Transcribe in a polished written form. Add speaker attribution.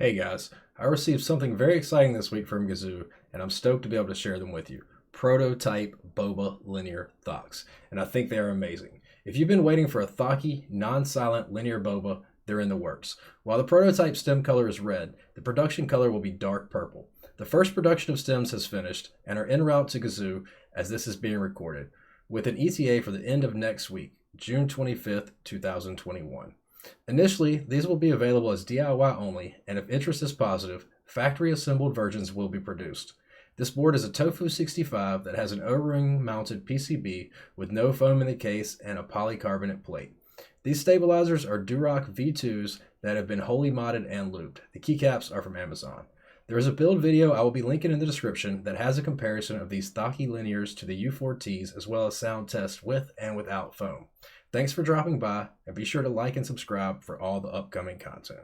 Speaker 1: Hey guys, I received something very exciting this week from Gazzew, and I'm stoked to be able to share them with you. Prototype Boba Linear Thocks, and I think they are amazing. If you've been waiting for a thocky, non-silent linear boba, they're in the works. While the prototype stem color is red, the production color will be dark purple. The first production of stems has finished and are en route to Gazzew as this is being recorded, with an ETA for the end of next week, June 25th, 2021. Initially, these will be available as DIY only, and if interest is positive, factory-assembled versions will be produced. This board is a Tofu 65 that has an O-ring mounted PCB with no foam in the case and a polycarbonate plate. These stabilizers are Durock V2s that have been wholly modded and looped. The keycaps are from Amazon. There is a build video I will be linking in the description that has a comparison of these thocky linears to the U4Ts as well as sound tests with and without foam. Thanks for dropping by, and be sure to like and subscribe for all the upcoming content.